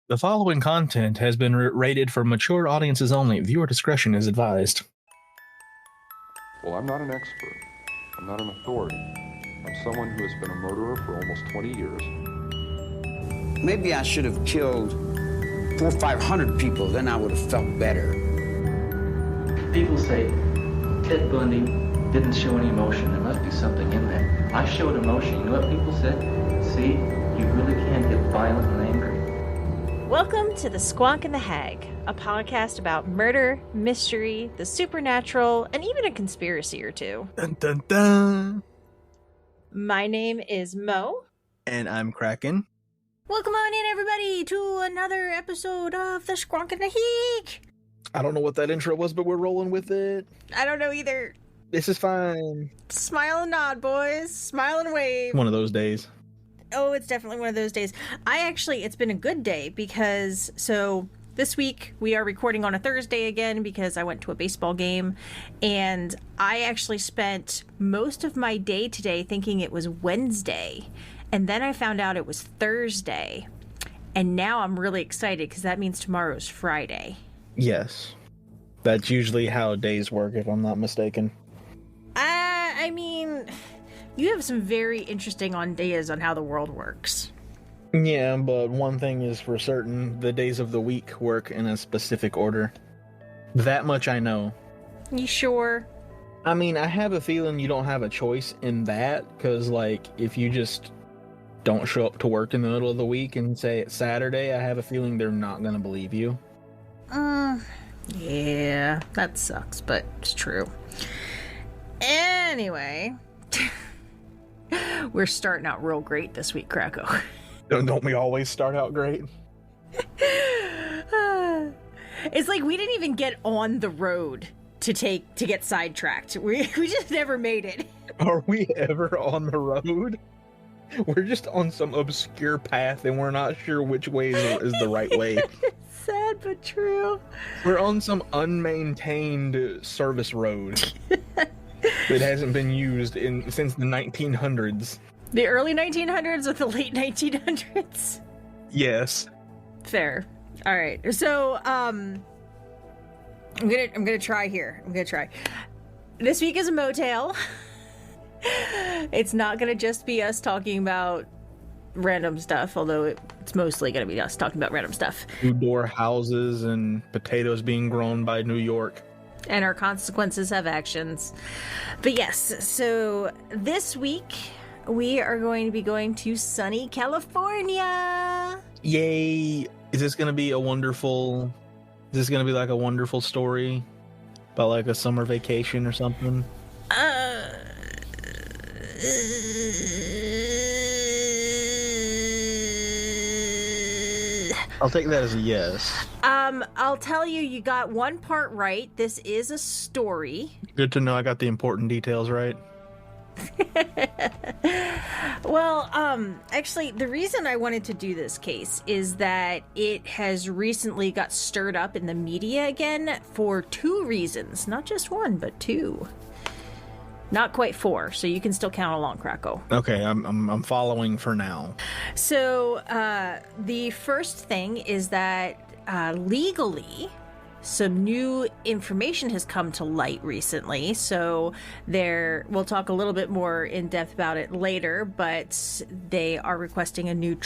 The following content has been rated for mature audiences only. Viewer discretion is advised. Well, I'm not an expert. I'm not an authority. I'm someone who has been a murderer for almost 20 years. Maybe I should have killed 400 or 500 people, then I would have felt better. People say Ted Bundy didn't show any emotion. There must be something in there. I showed emotion. You know what people said? See, you really can get violent and angry. Welcome to the Squonk The Hag, a podcast about murder, mystery, the supernatural, and even a conspiracy or two. Dun, dun, dun. My name is Mo. And I'm Kraken. Welcome on in, everybody, to another episode of the Squonk The Hag. I don't know what that intro was, but we're rolling with it. I don't know either. This is fine. Smile and nod, boys. Smile and wave. One of those days. Oh, it's definitely one of those days. It's been a good day because, this week we are recording on a Thursday again because I went to a baseball game, and I actually spent most of my day today thinking it was Wednesday, and then I found out it was Thursday, and now I'm really excited because that means tomorrow's Friday. Yes. That's usually how days work, if I'm not mistaken. You have some very interesting ideas on how the world works. Yeah, but one thing is for certain, the days of the week work in a specific order. That much I know. You sure? I mean, I have a feeling you don't have a choice in that, because, if you just don't show up to work in the middle of the week and say it's Saturday, I have a feeling they're not going to believe you. Yeah, that sucks, but it's true. Anyway... We're starting out real great this week, Krakow. Don't we always start out great? It's like we didn't even get on the road to get sidetracked. We just never made it. Are we ever on the road? We're just on some obscure path and we're not sure which way is the right way. Sad but true. We're on some unmaintained service road. That hasn't been used since the 1900s. The early 1900s or the late 1900s? Yes. Fair. All right. So, I'm gonna try here. This week is a motel. It's not gonna just be us talking about random stuff, although it's mostly gonna be us talking about random stuff. Two-door houses and potatoes being grown by New York. And our consequences have actions. But yes, so this week we are going to be going to sunny California. Yay! Is this going to be like a wonderful story about a summer vacation or something? I'll take that as a yes. I'll tell you, you got one part right. This is a story. Good to know I got the important details right. Well, actually, the reason I wanted to do this case is that it has recently got stirred up in the media again for two reasons. Not just one, but two. Not quite four, so you can still count along, Krakow. Okay, I'm following for now. So, the first thing is that legally, some new information has come to light recently. So we'll talk a little bit more in depth about it later, but they are requesting a new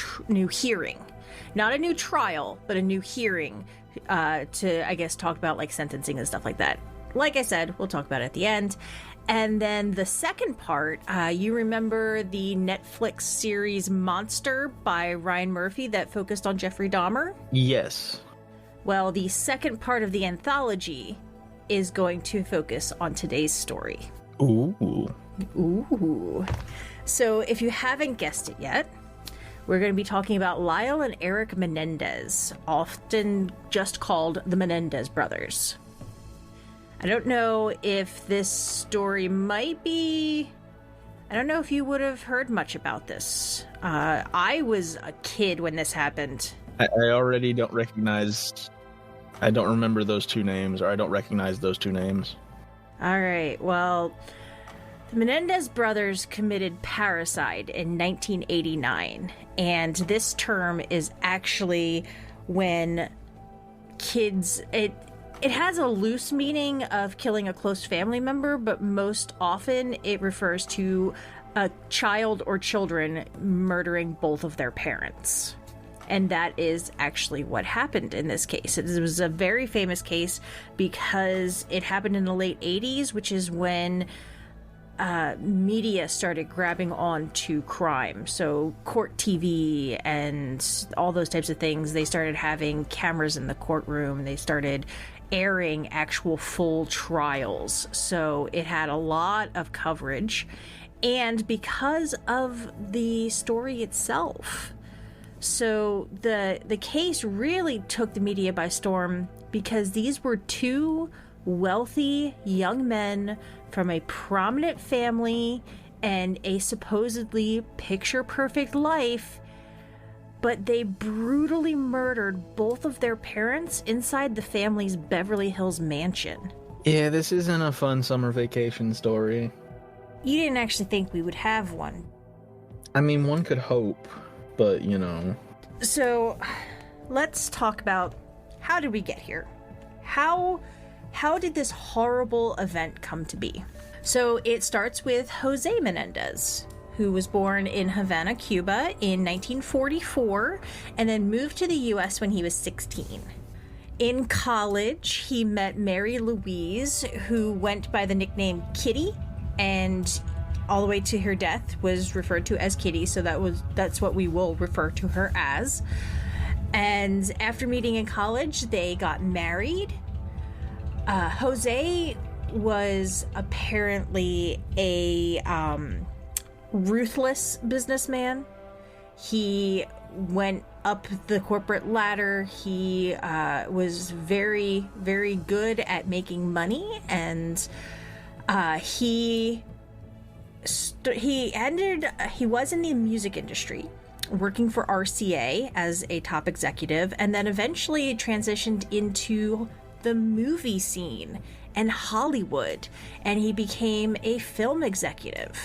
hearing. Not a new trial, but a new hearing to, I guess, talk about sentencing and stuff like that. Like I said, we'll talk about it at the end. And then the second part, you remember the Netflix series Monster by Ryan Murphy that focused on Jeffrey Dahmer? Yes. Well, the second part of the anthology is going to focus on today's story. Ooh. So if you haven't guessed it yet, we're going to be talking about Lyle and Eric Menendez, often just called the Menendez Brothers. I don't know if this story might be... I don't know if you would have heard much about this. I was a kid when this happened. I already don't recognize... I don't remember those two names, or I don't recognize those two names. All right, well... The Menendez brothers committed parricide in 1989, and this term is actually when kids, it has a loose meaning of killing a close family member, but most often it refers to a child or children murdering both of their parents. And that is actually what happened in this case. It was a very famous case because it happened in the late 80s, which is when media started grabbing on to crime. So court TV and all those types of things, they started having cameras in the courtroom. They started airing actual full trials. So it had a lot of coverage. And because of the story itself. So the case really took the media by storm because these were two wealthy young men from a prominent family and a supposedly picture-perfect life, but they brutally murdered both of their parents inside the family's Beverly Hills mansion. Yeah, this isn't a fun summer vacation story. You didn't actually think we would have one. I mean, one could hope, but, you know. So, let's talk about how did we get here? How did this horrible event come to be? So, it starts with Jose Menendez, who was born in Havana, Cuba in 1944, and then moved to the U.S. when he was 16. In college, he met Mary Louise, who went by the nickname Kitty, and all the way to her death was referred to as Kitty, so that's what we will refer to her as. And after meeting in college, they got married. Jose was apparently a ruthless businessman. He went up the corporate ladder. He was very, very good at making money, and he was in the music industry, working for RCA as a top executive, and then eventually transitioned into the movie scene and Hollywood, and he became a film executive.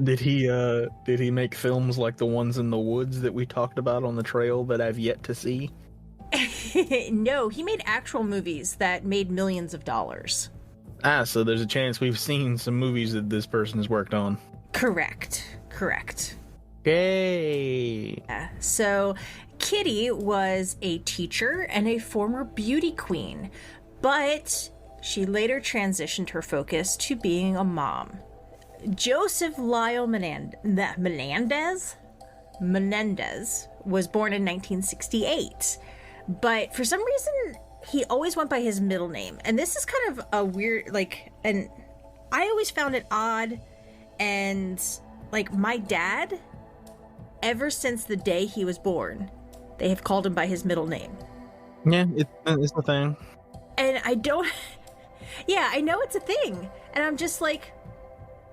Did he make films like the ones in the woods that we talked about on the trail that I've yet to see? No, he made actual movies that made millions of dollars. So there's a chance we've seen some movies that this person has worked on. Correct. Yay! Yeah. So Kitty was a teacher and a former beauty queen, but she later transitioned her focus to being a mom. Joseph Lyle Menendez was born in 1968, but for some reason he always went by his middle name, and this is kind of a weird, and I always found it odd, and my dad, ever since the day he was born, they have called him by his middle name. Yeah, it's a thing. And I don't, yeah, I know it's a thing, and I'm just like,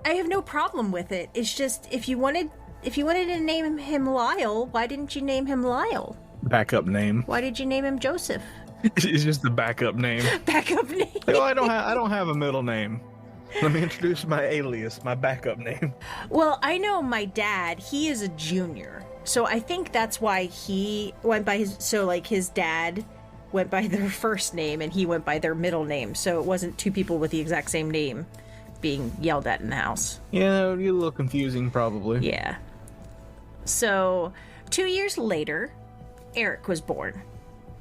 I have no problem with it. It's just, if you wanted to name him Lyle, why didn't you name him Lyle? Backup name. Why did you name him Joseph? It's just the backup name. Backup name. Oh, I don't have a middle name. Let me introduce my alias, my backup name. Well, I know my dad, he is a junior. So I think that's why he went by his dad went by their first name and he went by their middle name. So it wasn't two people with the exact same name being yelled at in the house. Yeah, it would be a little confusing probably. Yeah. So 2 years later, Eric was born.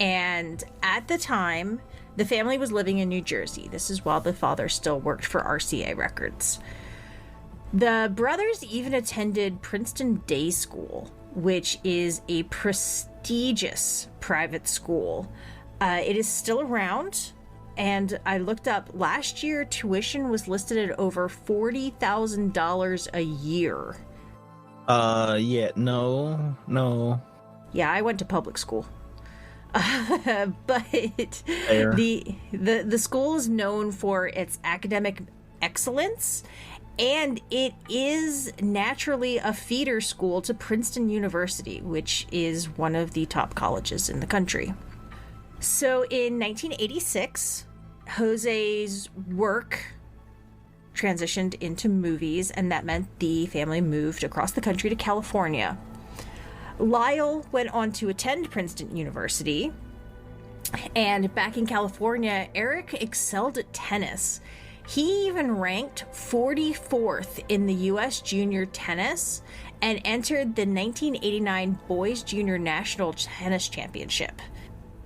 And at the time, the family was living in New Jersey. This is while the father still worked for RCA Records. The brothers even attended Princeton Day School, which is a prestigious private school. It is still around, and I looked up last year, tuition was listed at over $40,000 a year. Yeah, no. Yeah, I went to public school. But Fair. the school is known for its academic excellence, and it is naturally a feeder school to Princeton University, which is one of the top colleges in the country. So in 1986, Jose's work transitioned into movies, and that meant the family moved across the country to California. Lyle went on to attend Princeton University, and back in California, Eric excelled at tennis. He even ranked 44th in the U.S. Junior Tennis and entered the 1989 Boys Junior National Tennis Championship.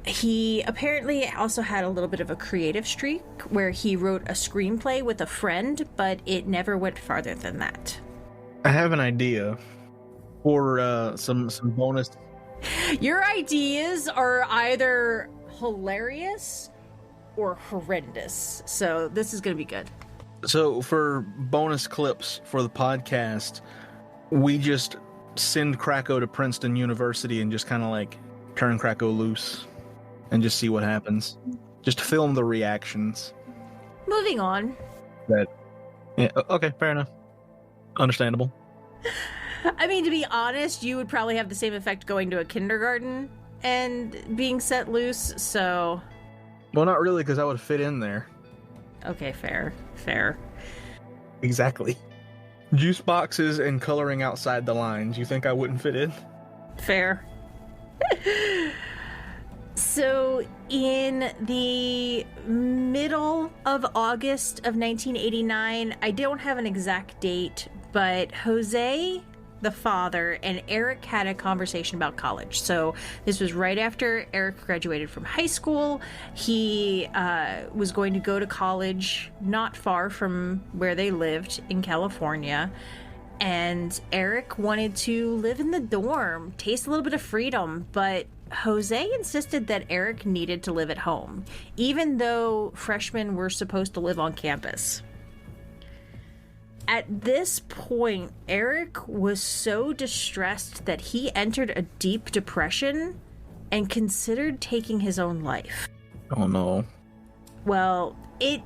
He apparently also had a little bit of a creative streak where he wrote a screenplay with a friend, but it never went farther than that. I have an idea for some bonus. Your ideas are either hilarious or horrendous, so this is going to be good. So for bonus clips for the podcast, we just send Krakow to Princeton University and just kind of like turn Krakow loose and just see what happens. Just film the reactions. Moving on. Yeah, okay, fair enough. Understandable. I mean, to be honest, you would probably have the same effect going to a kindergarten and being set loose, so... Well, not really, because I would fit in there. Okay, fair. Exactly. Juice boxes and coloring outside the lines. You think I wouldn't fit in? Fair. So, in the middle of August of 1989, I don't have an exact date, but Jose, the father, and Eric had a conversation about college. So this was right after Eric graduated from high school. He was going to go to college not far from where they lived in California. And Eric wanted to live in the dorm, taste a little bit of freedom, but Jose insisted that Eric needed to live at home, even though freshmen were supposed to live on campus. At this point, Eric was so distressed that he entered a deep depression and considered taking his own life. Oh no. Well, it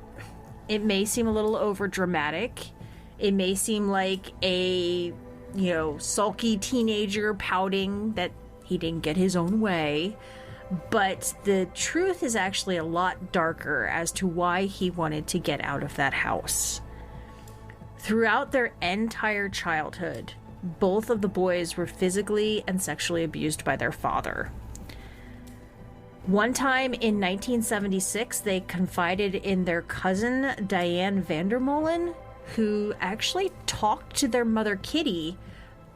may seem a little overdramatic. It may seem like a, sulky teenager pouting that he didn't get his own way. But the truth is actually a lot darker as to why he wanted to get out of that house. Throughout their entire childhood, both of the boys were physically and sexually abused by their father. One time in 1976, they confided in their cousin, Diane Vandermolen, who actually talked to their mother, Kitty,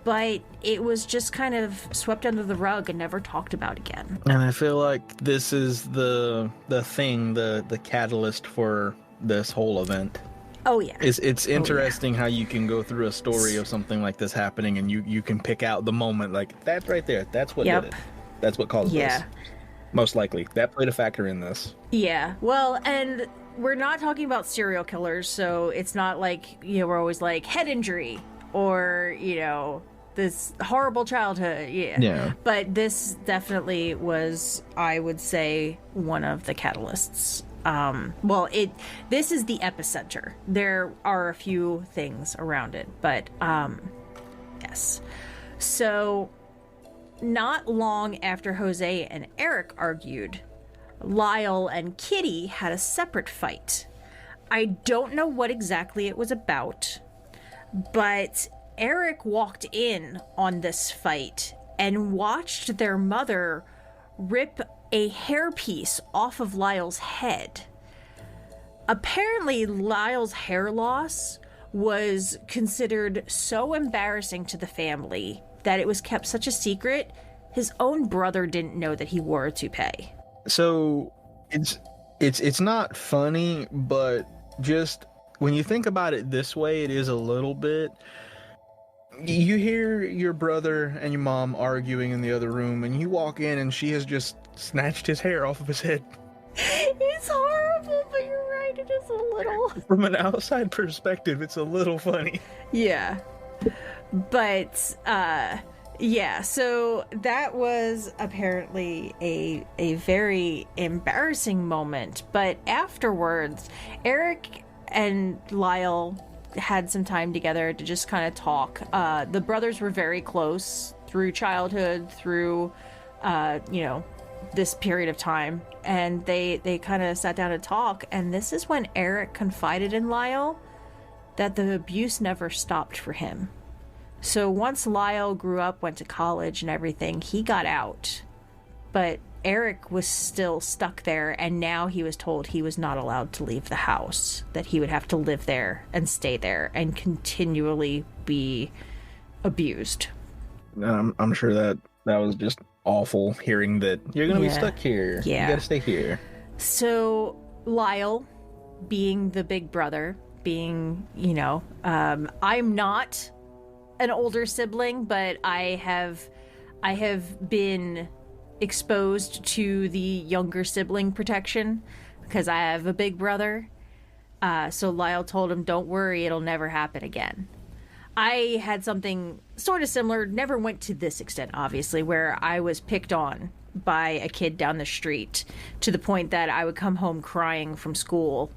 but it was just kind of swept under the rug and never talked about again. And I feel like this is the catalyst for this whole event. Oh, yeah. It's interesting how you can go through a story of something like this happening and you can pick out the moment, like, that's right there. That's what did it. That's what caused this. Most likely. That played a factor in this. Yeah. Well, and we're not talking about serial killers, so it's not like, we're always like, head injury or, this horrible childhood. Yeah. But this definitely was, I would say, one of the catalysts. This is the epicenter. There are a few things around it, but yes. So not long after Jose and Eric argued, Lyle and Kitty had a separate fight. I don't know what exactly it was about, but Eric walked in on this fight and watched their mother rip a hairpiece off of Lyle's head. Apparently, Lyle's hair loss was considered so embarrassing to the family that it was kept such a secret, his own brother didn't know that he wore a toupee. So it's not funny, but just when you think about it this way, it is a little bit. You hear your brother and your mom arguing in the other room, and you walk in and she has just snatched his hair off of his head. It's horrible, but you're right, it is a little... From an outside perspective, it's a little funny. Yeah. But, so that was apparently a very embarrassing moment. But afterwards, Eric and Lyle had some time together to just kind of talk. The brothers were very close through childhood, through, this period of time. And they kind of sat down to talk. And this is when Eric confided in Lyle that the abuse never stopped for him. So once Lyle grew up, went to college and everything, he got out. But Eric was still stuck there, and now he was told he was not allowed to leave the house, that he would have to live there and stay there and continually be abused. I'm sure that was just awful, hearing that you're going to be stuck here. Yeah. You got to stay here. So Lyle, being the big brother, being, I'm not an older sibling, but I have been exposed to the younger sibling protection because I have a big brother. So Lyle told him, don't worry, it'll never happen again. I had something sort of similar, never went to this extent, obviously, where I was picked on by a kid down the street to the point that I would come home crying from school.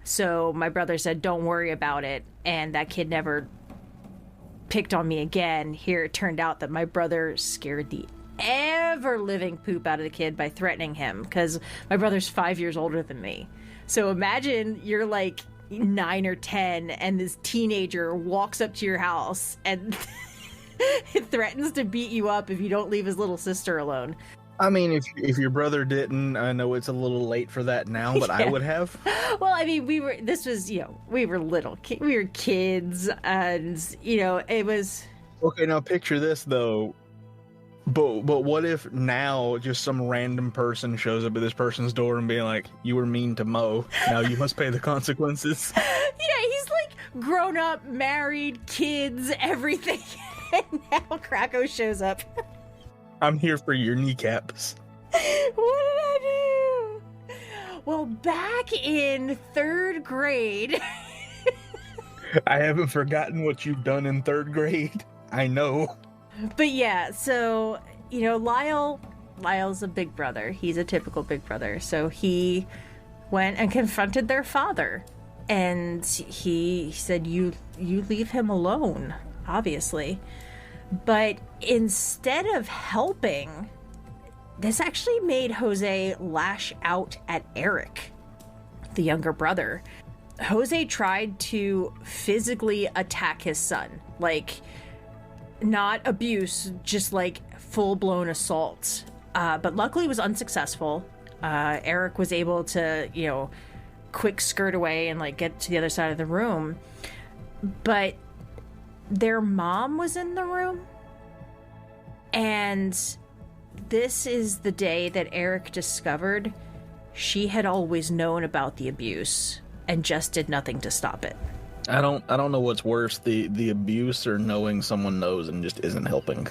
So my brother said, don't worry about it. And that kid never picked on me again. Here it turned out that my brother scared the ever-living poop out of the kid by threatening him, because my brother's 5 years older than me. So imagine you're like 9 or 10 and this teenager walks up to your house and threatens to beat you up if you don't leave his little sister alone. I mean, if your brother didn't, I know it's a little late for that now, but I would have. Well, I mean, we were little, we were kids, and, it was... Okay, now picture this, though. But what if now just some random person shows up at this person's door and being like, you were mean to Mo, now you must pay the consequences? Yeah, he's like grown up, married, kids, everything. And now Krakow shows up. I'm here for your kneecaps. What did I do? Well, back in 3rd grade... I haven't forgotten what you've done in 3rd grade. I know. But yeah, so, Lyle's a big brother. He's a typical big brother. So he went and confronted their father. And he said, you leave him alone, obviously. But instead of helping, this actually made Jose lash out at Eric, the younger brother. Jose tried to physically attack his son. Like, not abuse, just like full-blown assault. But luckily it was unsuccessful. Eric was able to, quick skirt away and like get to the other side of the room. But their mom was in the room. And this is the day that Eric discovered she had always known about the abuse and just did nothing to stop it. I don't know what's worse, the abuse or knowing someone knows and just isn't helping.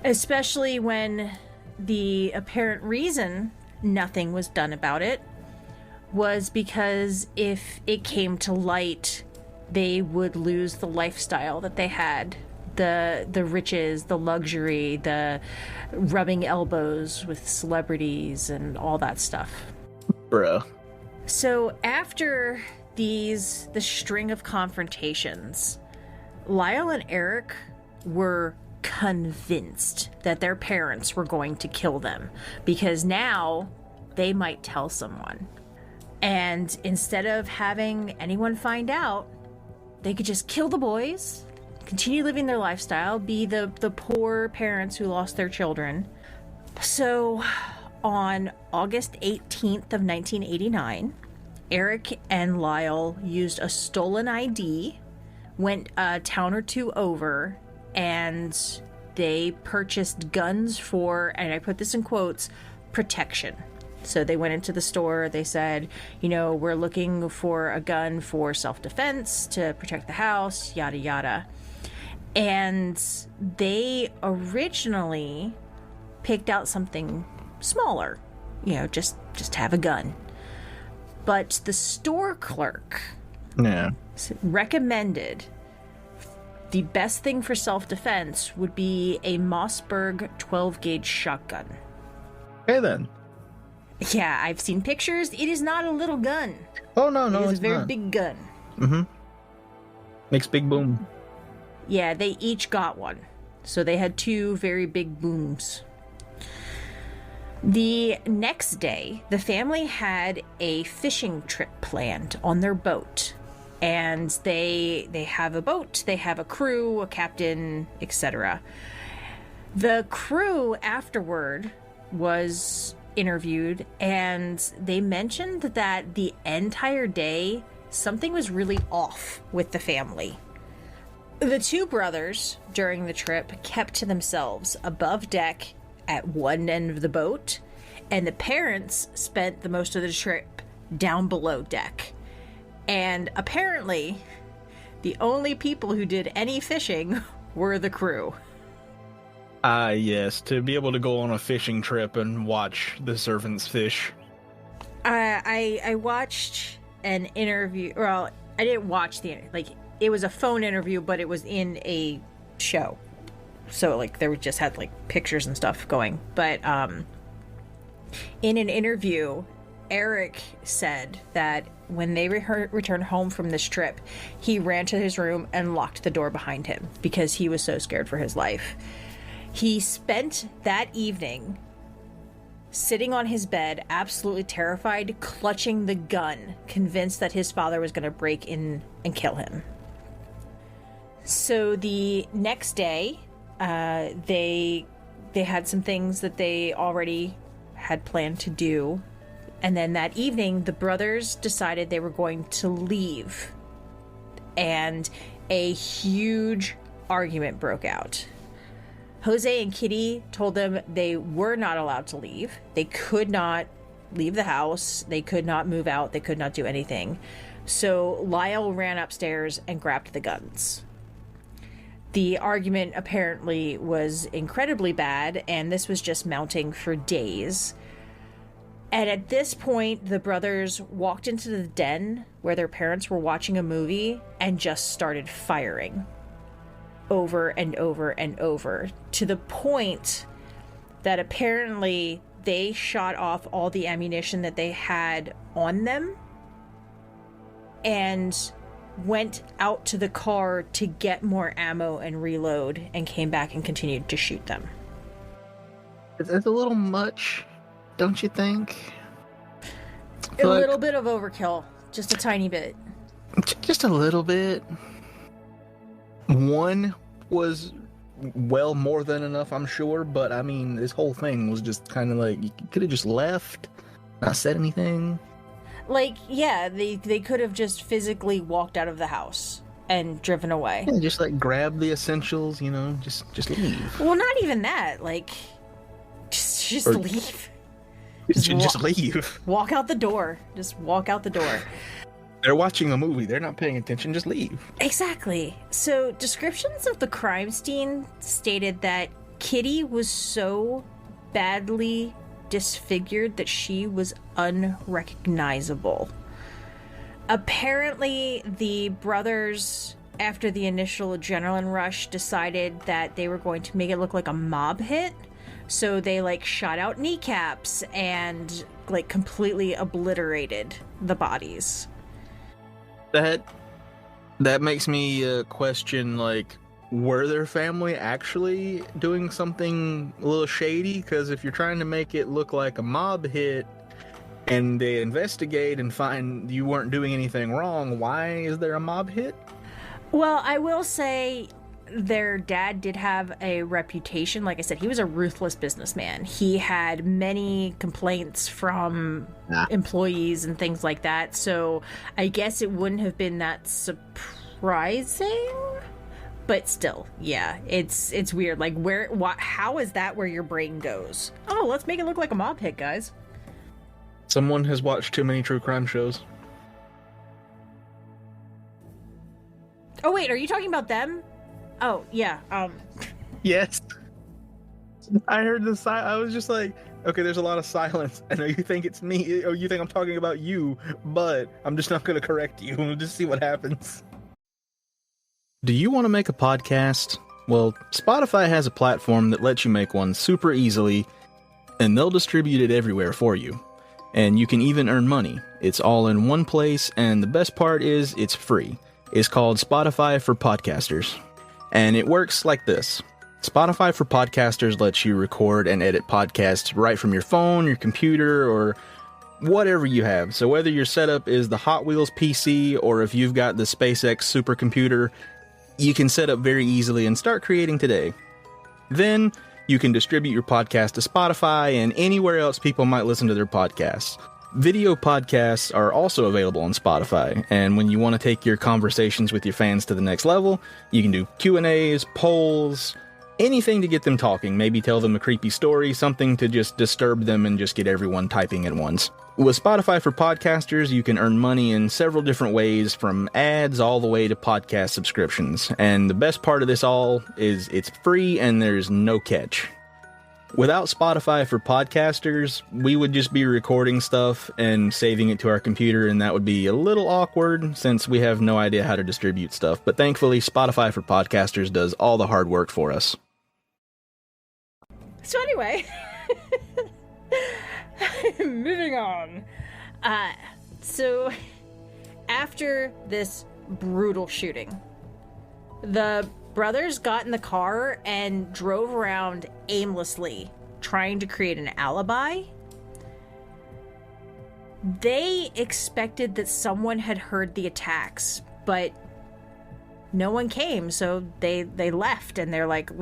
Especially when the apparent reason nothing was done about it was because if it came to light, they would lose the lifestyle that they had. The riches, the luxury, the rubbing elbows with celebrities and all that stuff. Bruh. So after the string of confrontations, Lyle and Eric were convinced that their parents were going to kill them because now they might tell someone. And instead of having anyone find out, they could just kill the boys, continue living their lifestyle, be the poor parents who lost their children. So on August 18th of 1989, Eric and Lyle used a stolen ID, went a town or two over, and they purchased guns for, and I put this in quotes, protection. So they went into the store, they said, we're looking for a gun for self-defense, to protect the house, yada yada. And they originally picked out something smaller, just have a gun. But the store clerk recommended the best thing for self-defense would be a Mossberg 12-gauge shotgun. Okay, then. Yeah, I've seen pictures. It is not a little gun. Oh, no, It is it's a very not. big gun. Mm-hmm. Makes big boom. Yeah, they each got one. So they had 2 very big booms. The next day, the family had a fishing trip planned on their boat. and they have a boat, they have a crew, a captain, etc. The crew afterward was interviewed, and they mentioned that the entire day something was really off with the family. The two brothers during the trip kept to themselves above deck at one end of the boat, and the parents spent the most of the trip down below deck. And apparently, the only people who did any fishing were the crew. Yes, to be able to go on a fishing trip and watch the servants fish. I watched an interview. Well, I didn't watch it was a phone interview, but it was in a show. So like there just had like pictures and stuff going. But in an interview, Eric said that when they returned home from this trip, he ran to his room and locked the door behind him because he was so scared for his life. He spent that evening sitting on his bed, absolutely terrified, clutching the gun, convinced that his father was going to break in and kill him. So the next day, they had some things that they already had planned to do. And then that evening, the brothers decided they were going to leave. And a huge argument broke out. Jose and Kitty told them they were not allowed to leave. They could not leave the house. They could not move out. They could not do anything. So Lyle ran upstairs and grabbed the guns. The argument apparently was incredibly bad, and this was just mounting for days. And at this point, the brothers walked into the den where their parents were watching a movie and just started firing. Over and over and over, to the point that apparently they shot off all the ammunition that they had on them and went out to the car to get more ammo and reload, and came back and continued to shoot them. It's a little much, don't you think? A little bit of overkill, just a tiny bit. Just a little bit. One was well more than enough, I'm sure, but I mean, this whole thing was just kind of like, you could have just left, not said anything. Like, yeah, they could have just physically walked out of the house and driven away. Yeah, just like grab the essentials, just leave. Well, not even that, like, just leave. Just leave. Walk out the door. Just walk out the door. They're watching a movie. They're not paying attention. Just leave. Exactly. So, descriptions of the crime scene stated that Kitty was so badly disfigured that she was unrecognizable. Apparently, the brothers, after the initial adrenaline rush, decided that they were going to make it look like a mob hit. So they shot out kneecaps and completely obliterated the bodies. That makes me question, were their family actually doing something a little shady? Because if you're trying to make it look like a mob hit and they investigate and find you weren't doing anything wrong, why is there a mob hit? Well, I will say their dad did have a reputation. Like I said, he was a ruthless businessman. He had many complaints from employees and things like that. So I guess it wouldn't have been that surprising. But still, yeah, it's weird. How is that where your brain goes? Oh, let's make it look like a mob hit, guys. Someone has watched too many true crime shows. Oh, wait, are you talking about them? Oh, yeah, Yes. I heard the I was just like, okay, there's a lot of silence. I know you think it's me, or you think I'm talking about you, but I'm just not going to correct you. We'll just see what happens. Do you want to make a podcast? Well, Spotify has a platform that lets you make one super easily, and they'll distribute it everywhere for you. And you can even earn money. It's all in one place, and the best part is it's free. It's called Spotify for Podcasters. And it works like this. Spotify for Podcasters lets you record and edit podcasts right from your phone, your computer, or whatever you have. So whether your setup is the Hot Wheels PC or if you've got the SpaceX supercomputer, you can set up very easily and start creating today. Then you can distribute your podcast to Spotify and anywhere else people might listen to their podcasts. Video podcasts are also available on Spotify, and when you want to take your conversations with your fans to the next level, you can do Q&As, polls, anything to get them talking. Maybe tell them a creepy story, something to just disturb them and just get everyone typing at once. With Spotify for podcasters, you can earn money in several different ways, from ads all the way to podcast subscriptions. And the best part of this all is it's free and there's no catch. Without Spotify for podcasters, we would just be recording stuff and saving it to our computer, and that would be a little awkward since we have no idea how to distribute stuff. But thankfully, Spotify for podcasters does all the hard work for us. So anyway, moving on. So after this brutal shooting, the brothers got in the car and drove around aimlessly, trying to create an alibi. They expected that someone had heard the attacks, but no one came, so they left, and they're like,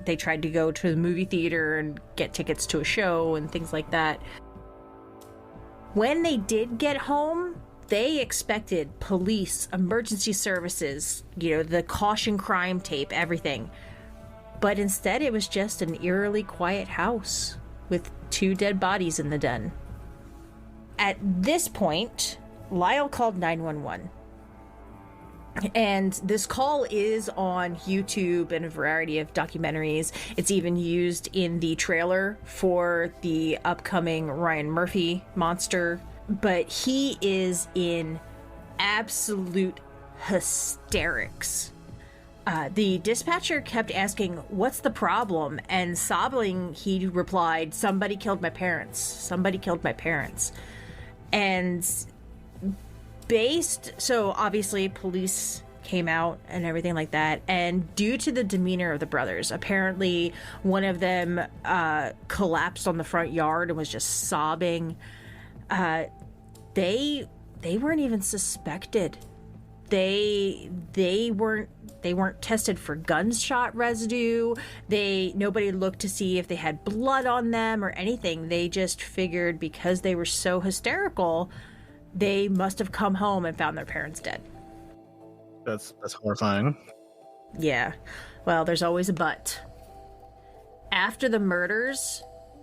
they tried to go to the movie theater and get tickets to a show and things like that. When they did get home, they expected police, emergency services, the caution crime tape, everything. But instead, it was just an eerily quiet house with 2 dead bodies in the den. At this point, Lyle called 911. And this call is on YouTube and a variety of documentaries. It's even used in the trailer for the upcoming Ryan Murphy monster. But he is in absolute hysterics. The dispatcher kept asking, "What's the problem?" And sobbing, he replied, "Somebody killed my parents. Somebody killed my parents." And so obviously police came out and everything like that, and due to the demeanor of the brothers, apparently one of them collapsed on the front yard and was just sobbing. They weren't even suspected. They weren't tested for gunshot residue. Nobody looked to see if they had blood on them or anything. They just figured because they were so hysterical, they must have come home and found their parents dead. That's horrifying. Yeah. Well, there's always a but. After the murders,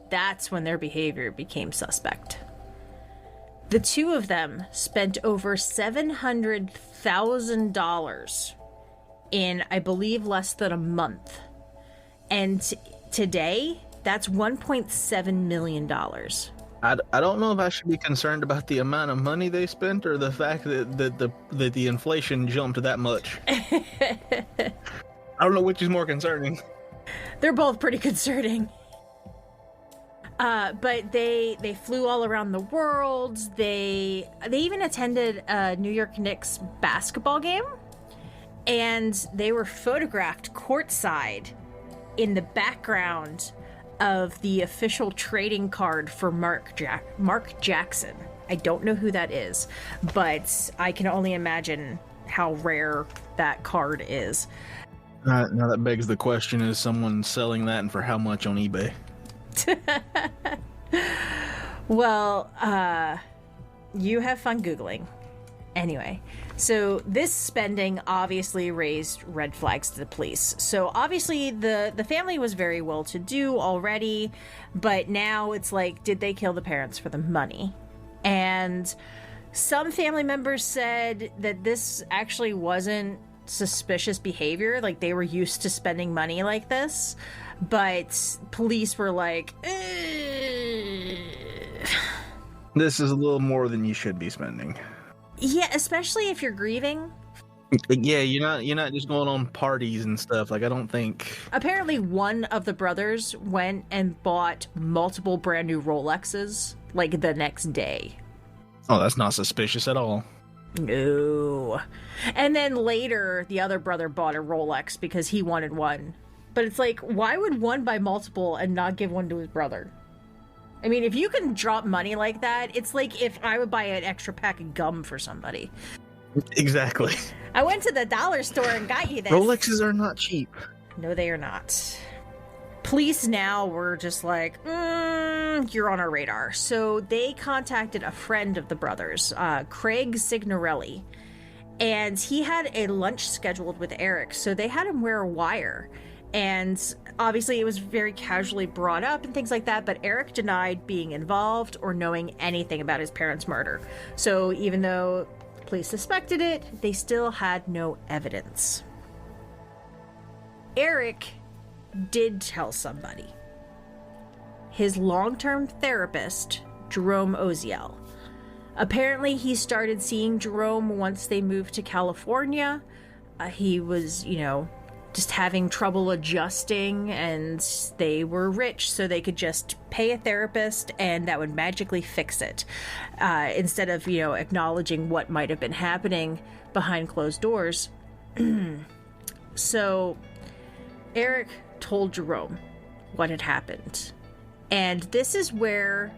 that's when their behavior became suspect. The 2 of them spent over $700,000 in, I believe, less than a month. And today, that's $1.7 million. I don't know if I should be concerned about the amount of money they spent or the fact that the inflation jumped that much. I don't know which is more concerning. They're both pretty concerning. But they flew all around the world. They even attended a New York Knicks basketball game, and they were photographed courtside in the background of the official trading card for Mark Jackson. I don't know who that is, but I can only imagine how rare that card is. Now that begs the question, is someone selling that and for how much on eBay? Well, you have fun Googling. Anyway, so this spending obviously raised red flags to the police. So obviously the family was very well to do already, but now it's like, did they kill the parents for the money? And some family members said that this actually wasn't suspicious behavior, like they were used to spending money like this, but police were like, This is a little more than you should be spending. Yeah, especially if you're grieving. Yeah, you're not just going on parties and stuff. Like, I don't think. Apparently, one of the brothers went and bought multiple brand new Rolexes like the next day. Oh, that's not suspicious at all. No. And then later, the other brother bought a Rolex because he wanted one. But it's like, why would one buy multiple and not give one to his brother? I mean, if you can drop money like that, it's like if I would buy an extra pack of gum for somebody. Exactly. I went to the dollar store and got you this. Rolexes are not cheap. No, they are not. Police now were just like, you're on our radar. So they contacted a friend of the brothers, Craig Signorelli, and he had a lunch scheduled with Eric. So they had him wear a wire. And obviously it was very casually brought up and things like that, but Eric denied being involved or knowing anything about his parents' murder. So even though police suspected it, they still had no evidence. Eric did tell somebody. His long-term therapist, Jerome Oziel. Apparently he started seeing Jerome once they moved to California. He was, just having trouble adjusting, and they were rich, so they could just pay a therapist and that would magically fix it, instead of acknowledging what might have been happening behind closed doors. So Eric told Jerome what had happened, and this is where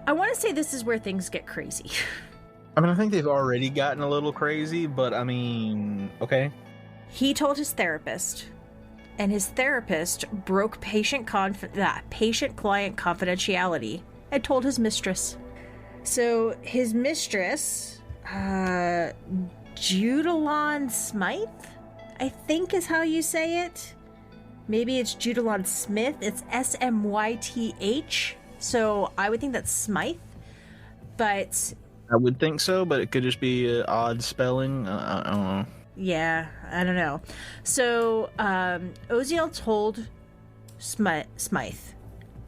things get crazy. I mean, I think they've already gotten a little crazy, but I mean, okay. He told his therapist, and his therapist broke patient-client confidentiality and told his mistress. So his mistress, Judalon Smythe, I think is how you say it. Maybe it's Judalon Smith. It's Smyth. So I would think that's Smythe, but I would think so, but it could just be odd spelling. I don't know. Yeah, I don't know. So, Oziel told Smythe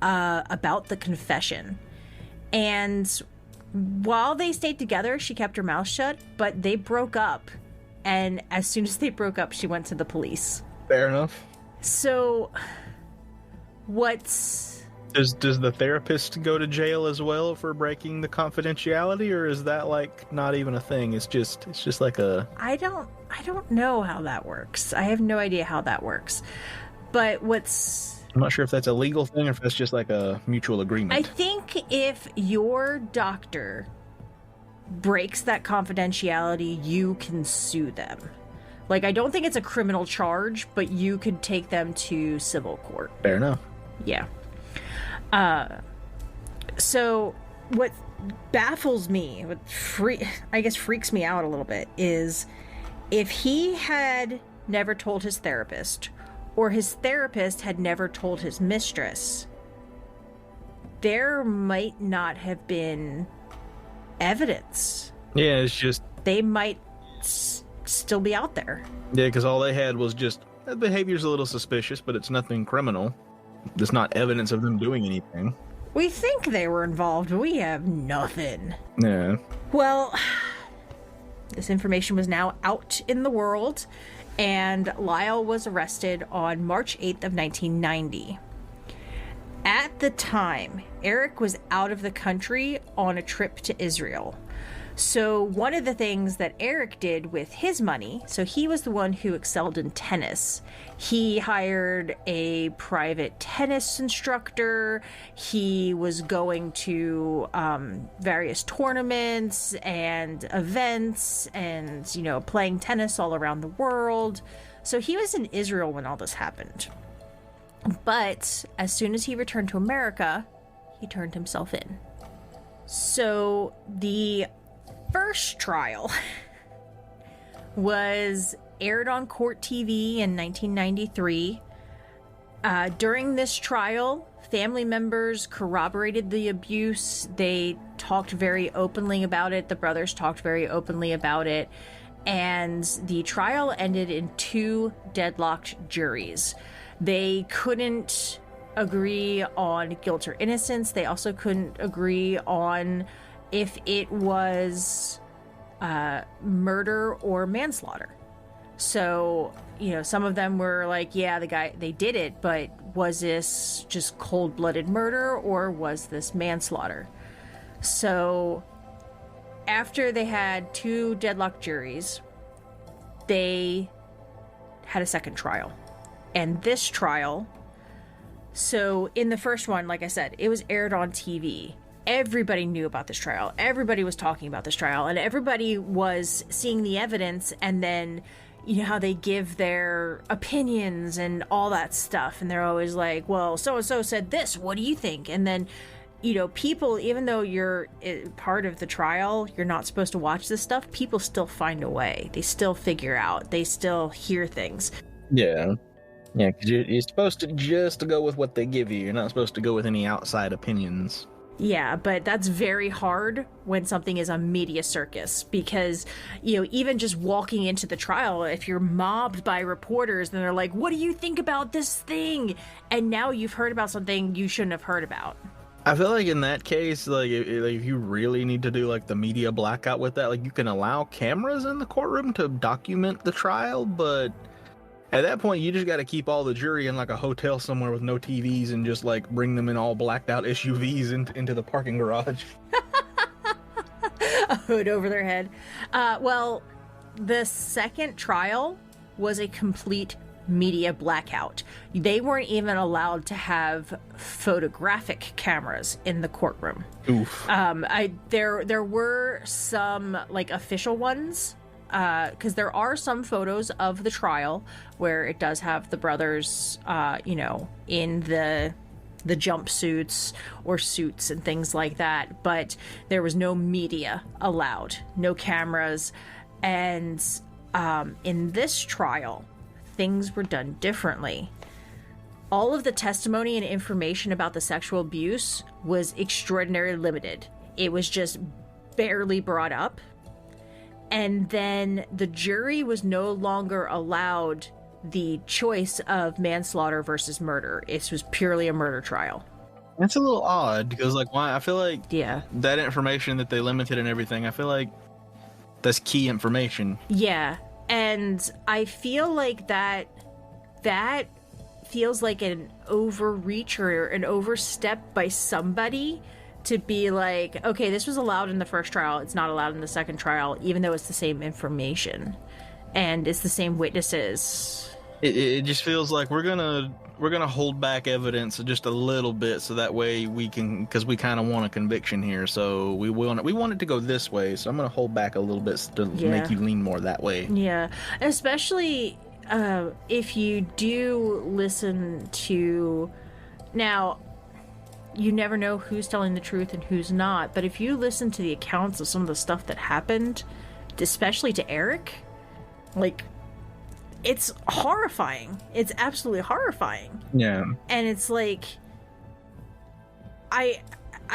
about the confession. And while they stayed together, she kept her mouth shut, but they broke up. And as soon as they broke up, she went to the police. Fair enough. So, Does the therapist go to jail as well for breaking the confidentiality, or is that like not even a thing? It's just like a... I don't know how that works. I have no idea how that works. But I'm not sure if that's a legal thing or if that's just like a mutual agreement. I think if your doctor breaks that confidentiality, you can sue them. Like, I don't think it's a criminal charge, but you could take them to civil court. Fair enough. Yeah. So what baffles me, I guess freaks me out a little bit, is if he had never told his therapist, or his therapist had never told his mistress, there might not have been evidence. Yeah, it's just... They might still be out there. Yeah, because all they had was just... The behavior's a little suspicious, but it's nothing criminal. There's not evidence of them doing anything. We think they were involved, but we have nothing. Yeah. Well, this information was now out in the world, and Lyle was arrested on March 8th of 1990. At the time, Eric was out of the country on a trip to Israel. So one of the things that Eric did with his money, so he was the one who excelled in tennis. He hired a private tennis instructor. He was going to various tournaments and events and, playing tennis all around the world. So he was in Israel when all this happened. But as soon as he returned to America, he turned himself in. So the first trial was aired on Court TV in 1993. During this trial, family members corroborated the abuse. They talked very openly about it. The brothers talked very openly about it. And the trial ended in 2 deadlocked juries. They couldn't agree on guilt or innocence. They also couldn't agree on if it was murder or manslaughter. So, some of them were like, yeah, they did it, but was this just cold-blooded murder or was this manslaughter? So, after they had 2 deadlocked juries, they had a second trial. And this trial So in the first one, like I said, it was aired on TV. Everybody knew about this trial. Everybody was talking about this trial, and everybody was seeing the evidence, and then you know how they give their opinions and all that stuff, and they're always like, well, so-and-so said this, what do you think? And then, you know, people, even though you're part of the trial, you're not supposed to watch this stuff, people still find a way. They still figure out. They still hear things. Yeah. Yeah, because you're supposed to just go with what they give you. You're not supposed to go with any outside opinions. Yeah, but that's very hard when something is a media circus because, you know, even just walking into the trial, if you're mobbed by reporters, then they're like, what do you think about this thing? And now you've heard about something you shouldn't have heard about. I feel like in that case, like if you really need to do like the media blackout with that, like you can allow cameras in the courtroom to document the trial, but at that point, you just got to keep all the jury in like a hotel somewhere with no TVs and just like bring them in all blacked out SUVs into the parking garage. A hood over their head. Well, the second trial was a complete media blackout. They weren't even allowed to have photographic cameras in the courtroom. Oof. There were some like official ones. Because there are some photos of the trial where it does have the brothers, you know, in the jumpsuits or suits and things like that. But there was no media allowed, no cameras. And in this trial, things were done differently. All of the testimony and information about the sexual abuse was extraordinarily limited. It was just barely brought up. And then the jury was no longer allowed the choice of manslaughter versus murder. It was purely a murder trial. That's a little odd because, like, why? I feel like Yeah. that information that they limited and everything, I feel like that's key information. Yeah. And I feel like that feels like an overreach or an overstep by somebody to be like, okay, this was allowed in the first trial, it's not allowed in the second trial, even though it's the same information and it's the same witnesses. It just feels like we're gonna hold back evidence just a little bit so that way we can, because we kind of want a conviction here, so we want it to go this way, so I'm gonna hold back a little bit to make you lean more that way. Yeah, especially if you do listen to, now you never know who's telling the truth and who's not, but if you listen to the accounts of some of the stuff that happened, especially to Eric, like, it's horrifying. It's absolutely horrifying. Yeah. And it's like, I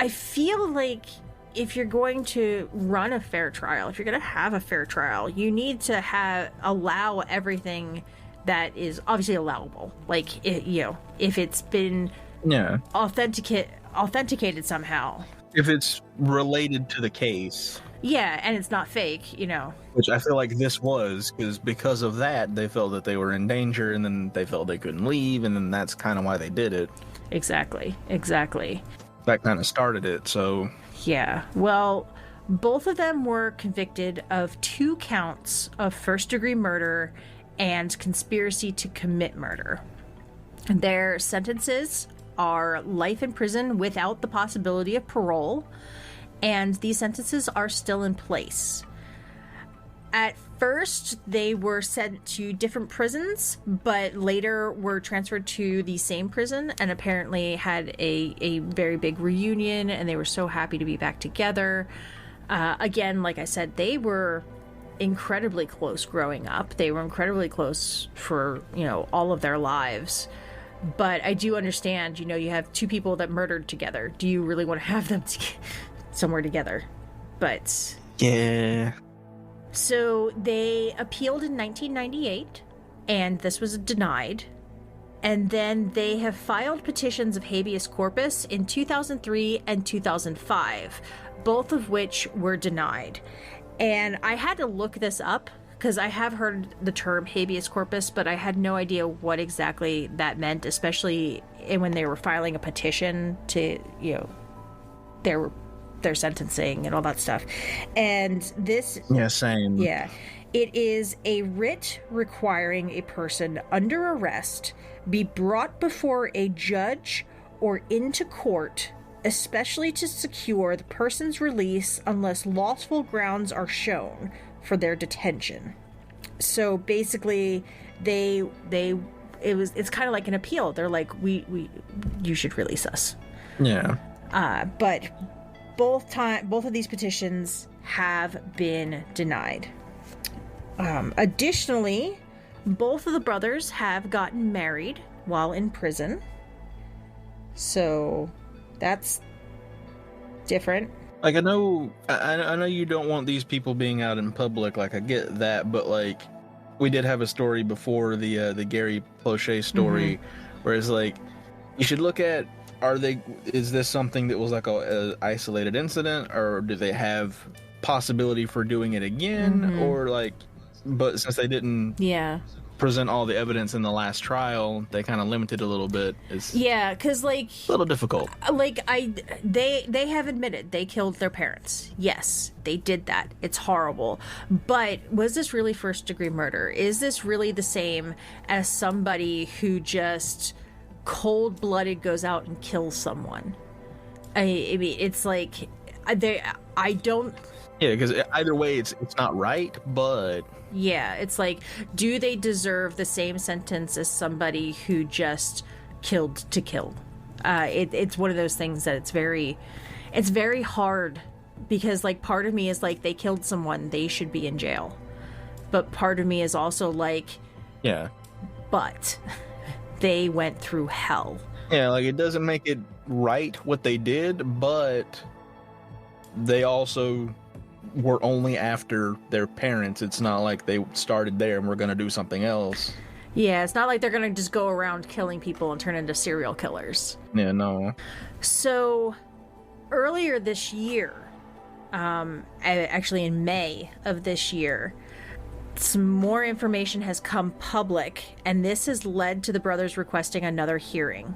feel like if you're going to run a fair trial, if you're going to have a fair trial, you need to allow everything that is obviously allowable. Like, if it's been authenticated somehow. If it's related to the case. Yeah, and it's not fake, you know. Which I feel like this was, because of that, they felt that they were in danger, and then they felt they couldn't leave, and then that's kind of why they did it. Exactly. That kind of started it, so... Yeah, well, both of them were convicted of 2 counts of first-degree murder and conspiracy to commit murder. Their sentences are life in prison without the possibility of parole, and these sentences are still in place. At first, they were sent to different prisons, but later were transferred to the same prison and apparently had a very big reunion, and they were so happy to be back together. Again, like I said, they were incredibly close growing up. They were incredibly close for, all of their lives. But I do understand, you have 2 people that murdered together. Do you really want to have them somewhere together? But... yeah... So they appealed in 1998, and this was denied. And then they have filed petitions of habeas corpus in 2003 and 2005, both of which were denied. And I had to look this up because I have heard the term habeas corpus, but I had no idea what exactly that meant, especially when they were filing a petition to, their sentencing and all that stuff. And this... yeah, same. Yeah. It is a writ requiring a person under arrest be brought before a judge or into court, especially to secure the person's release unless lawful grounds are shown for their detention. So basically, it's kind of like an appeal. They're like, you should release us. Yeah. But both of these petitions have been denied. Additionally, both of the brothers have gotten married while in prison. So that's different. Like, I know you don't want these people being out in public. Like, I get that, but like, we did have a story before the Gary Plauché story, where it's like, you should look at, is this something that was like a isolated incident, or do they have possibility for doing it again, or like, but since they didn't present all the evidence in the last trial, they kind of limited a little bit. Because like, a little difficult. Like, they have admitted they killed their parents. Yes, they did that. It's horrible. But was this really first degree murder? Is this really the same as somebody who just cold-blooded goes out and kills someone? I mean, it's like, I don't... Yeah, because either way, it's not right, but... Yeah, it's like, do they deserve the same sentence as somebody who just killed to kill? It's one of those things that it's very hard, because like, part of me is like, they killed someone, they should be in jail. But part of me is also like, yeah, but they went through hell. Yeah, like, it doesn't make it right what they did, but they also were only after their parents. It's not like they started there and we're going to do something else. Yeah, it's not like they're going to just go around killing people and turn into serial killers. Yeah, no. So, earlier this year, actually in May of this year, some more information has come public, and this has led to the brothers requesting another hearing.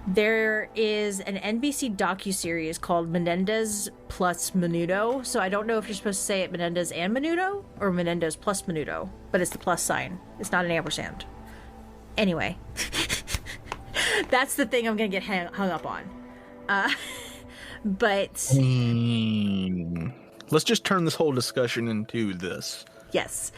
There is an NBC docuseries called Menendez plus Menudo. So I don't know if you're supposed to say it Menendez and Menudo or Menendez plus Menudo, but it's the plus sign. It's not an ampersand. Anyway, that's the thing I'm going to get hung up on. But let's just turn this whole discussion into this. Yes.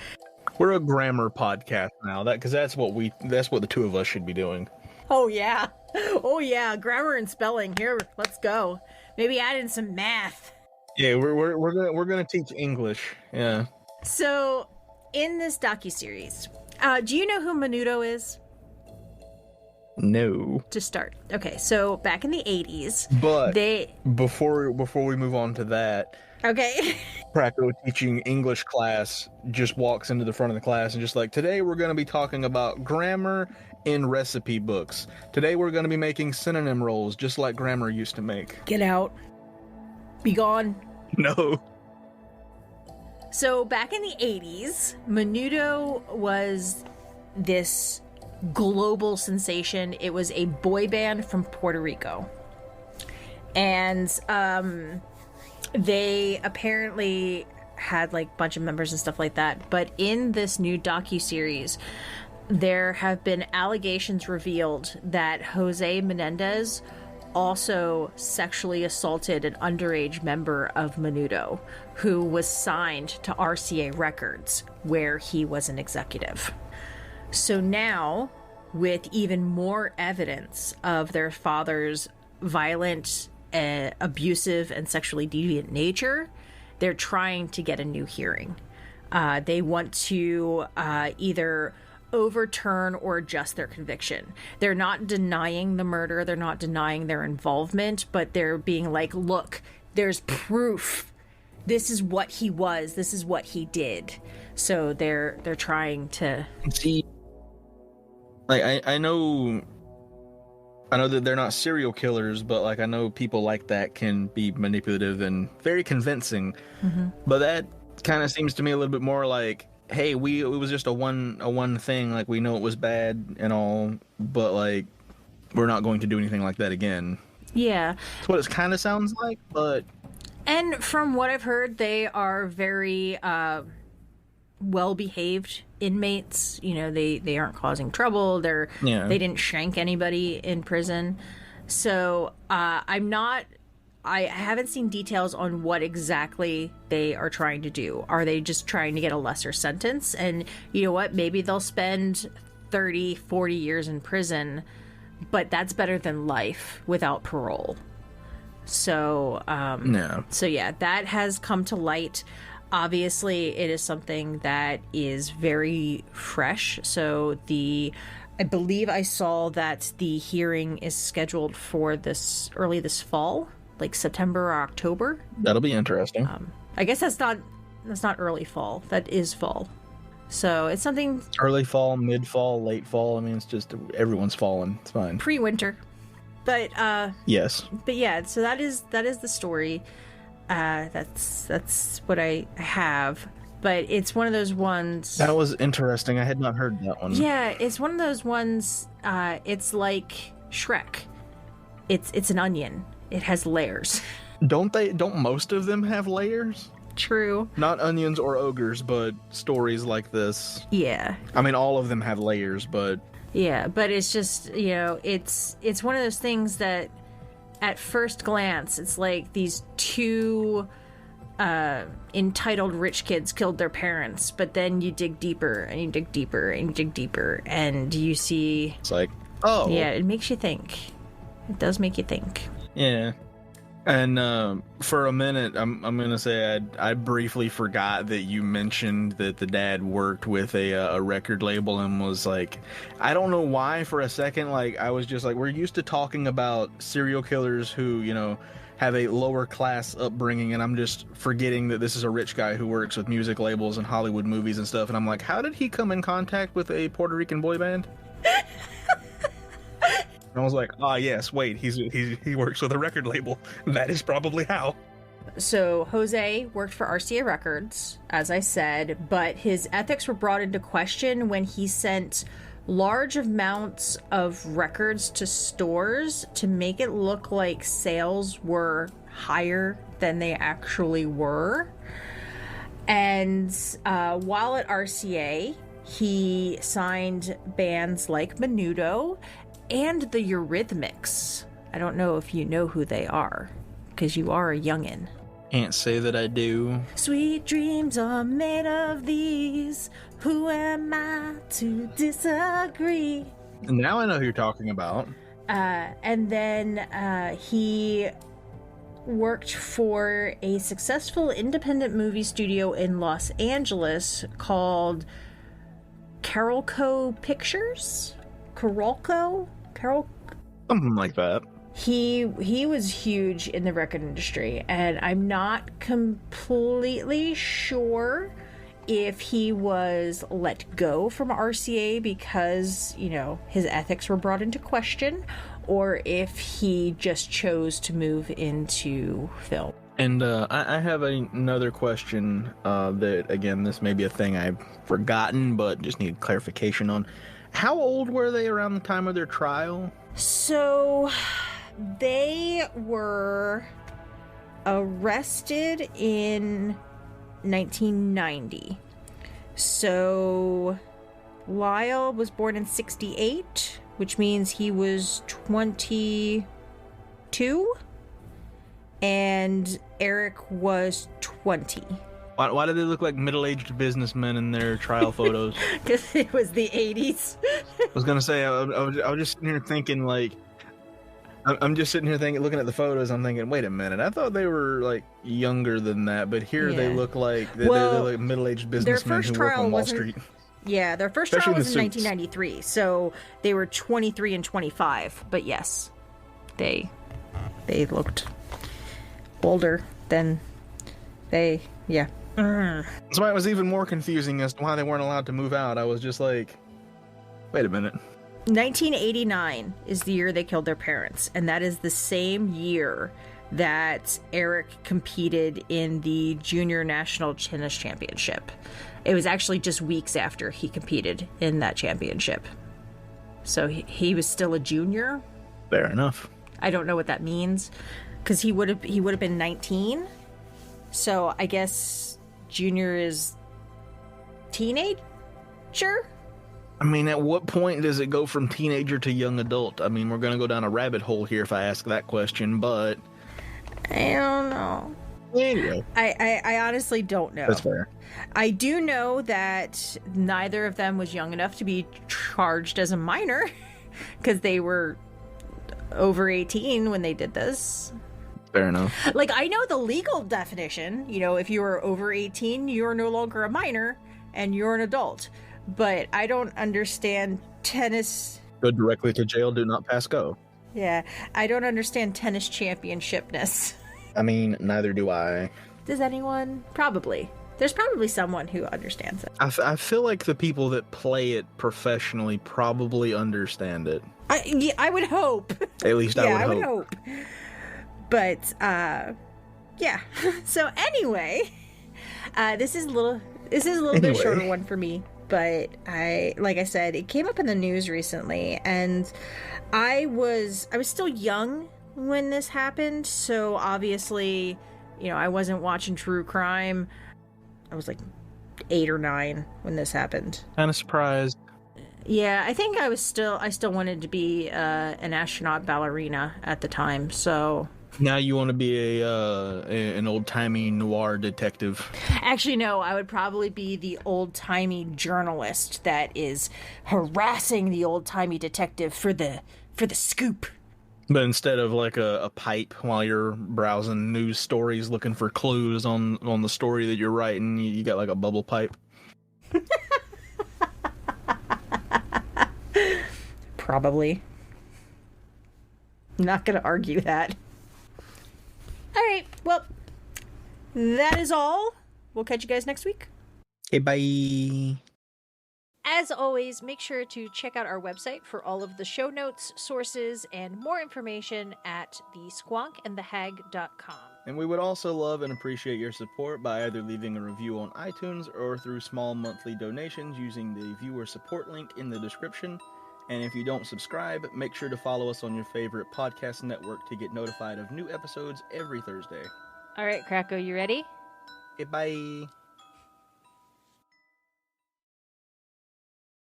We're a grammar podcast now, because that's what the two of us should be doing. Oh yeah. Oh yeah, grammar and spelling. Here, let's go. Maybe add in some math. Yeah, we're gonna teach English. Yeah. So, in this docuseries, do you know who Menudo is? No. To start. Okay, so back in the 80s, but before we move on to that, okay. Praco teaching English class just walks into the front of the class and just like, today we're going to be talking about grammar in recipe books. Today we're going to be making synonym rolls just like grammar used to make. Get out. Be gone. No. So back in the 80s, Menudo was this global sensation. It was a boy band from Puerto Rico. And they apparently had like a bunch of members and stuff like that. But in this new docuseries, there have been allegations revealed that Jose Menendez also sexually assaulted an underage member of Menudo, who was signed to RCA Records, where he was an executive. So now, with even more evidence of their father's violent, abusive, and sexually deviant nature, they're trying to get a new hearing. They want to either overturn or adjust their conviction. They're not denying the murder, they're not denying their involvement, but they're being like, look, there's proof. This is what he was, this is what he did. So they're trying to see. Like, I know that they're not serial killers, but like, I know people like that can be manipulative and very convincing. Mm-hmm. But that kind of seems to me a little bit more like, hey, it was just a one thing. Like, we know it was bad and all, but like, we're not going to do anything like that again. Yeah, that's what it kind of sounds like. But and from what I've heard, they are very well-behaved inmates. You know, they aren't causing trouble. They didn't shank anybody in prison. So I haven't seen details on what exactly they are trying to do. Are they just trying to get a lesser sentence? And you know what? Maybe they'll spend 30, 40 years in prison, but that's better than life without parole. So, so yeah, that has come to light. Obviously, it is something that is very fresh. So I believe I saw that the hearing is scheduled for early this fall, like September or October. That'll be interesting. I guess that's not early fall. That is fall. So it's something early fall, mid fall, late fall. I mean, it's just everyone's falling. It's fine. Pre-winter. But yes. But yeah, so that is the story. That's what I have. But it's one of those ones. That was interesting. I had not heard that one. Yeah, it's one of those ones. It's like Shrek. It's an onion. It has layers. Don't most of them have layers? True. Not onions or ogres, but stories like this. Yeah. I mean, all of them have layers, but... Yeah, but it's just, you know, it's one of those things that at first glance, it's like these two entitled rich kids killed their parents, but then you dig deeper, and you dig deeper, and you dig deeper, and you see... It's like, oh. Yeah, it makes you think. It does make you think. Yeah. And for a minute, I'm going to say I briefly forgot that you mentioned that the dad worked with a record label and was like, I don't know why for a second, like, I was just like, we're used to talking about serial killers who, you know, have a lower class upbringing, and I'm just forgetting that this is a rich guy who works with music labels and Hollywood movies and stuff. And I'm like, how did he come in contact with a Puerto Rican boy band? I was like, yes, wait, he works with a record label. That is probably how. So Jose worked for RCA Records, as I said, but his ethics were brought into question when he sent large amounts of records to stores to make it look like sales were higher than they actually were. And while at RCA, he signed bands like Menudo and the Eurythmics. I don't know if you know who they are, because you are a youngin'. Can't say that I do. Sweet dreams are made of these. Who am I to disagree? Now I know who you're talking about. And then he worked for a successful independent movie studio in Los Angeles called Carolco Pictures? Something like that. He was huge in the record industry, and I'm not completely sure if he was let go from RCA because, you know, his ethics were brought into question, or if he just chose to move into film. And I have another question that, again, this may be a thing I've forgotten, but just need clarification on. How old were they around the time of their trial? So they were arrested in 1990. So Lyle was born in 68, which means he was 22. And Eric was 20. Why do they look like middle-aged businessmen in their trial photos? Because it was the 80s. I was gonna say, I was just sitting here thinking, like, I'm just sitting here thinking, looking at the photos, I'm thinking, wait a minute, I thought they were, like, younger than that, but here they look like, they're like middle-aged businessmen who work on Wall Street. Yeah, their first trial was in 1993, so they were 23 and 25, but yes, they looked older than yeah. That's why it was even more confusing as to why they weren't allowed to move out. I was just like, wait a minute. 1989 is the year they killed their parents, and that is the same year that Eric competed in the Junior National Tennis Championship. It was actually just weeks after he competed in that championship. So he was still a junior. Fair enough. I don't know what that means, because he would have been 19. So I guess junior is teenager? I mean, at what point does it go from teenager to young adult? I mean, we're going to go down a rabbit hole here if I ask that question, but... I don't know. Anyway. I honestly don't know. That's fair. I do know that neither of them was young enough to be charged as a minor because they were over 18 when they did this. Fair enough. Like, I know the legal definition. You know, if you are over 18, you're no longer a minor and you're an adult. But I don't understand tennis. Go directly to jail, do not pass go. Yeah, I don't understand tennis championshipness. I mean, neither do I. Does anyone? Probably. There's probably someone who understands it. I feel like the people that play it professionally probably understand it. I would hope. At least I would hope. But, yeah. So anyway, this is a little bit shorter one for me. But like I said, it came up in the news recently, and I was still young when this happened, so obviously, you know, I wasn't watching true crime. I was like 8 or 9 when this happened. Kind of surprised. Yeah, I think I still wanted to be an astronaut ballerina at the time, so... Now you want to be an old-timey noir detective. Actually, no, I would probably be the old-timey journalist that is harassing the old-timey detective for the scoop. But instead of like a pipe while you're browsing news stories looking for clues on the story that you're writing, you got like a bubble pipe. Probably. Not gonna argue that. Alright, well, that is all. We'll catch you guys next week. Okay, bye. As always, make sure to check out our website for all of the show notes, sources, and more information at thesquonkandthehag.com. And we would also love and appreciate your support by either leaving a review on iTunes or through small monthly donations using the viewer support link in the description. And if you don't subscribe, make sure to follow us on your favorite podcast network to get notified of new episodes every Thursday. All right, Kracko, you ready? Okay, bye.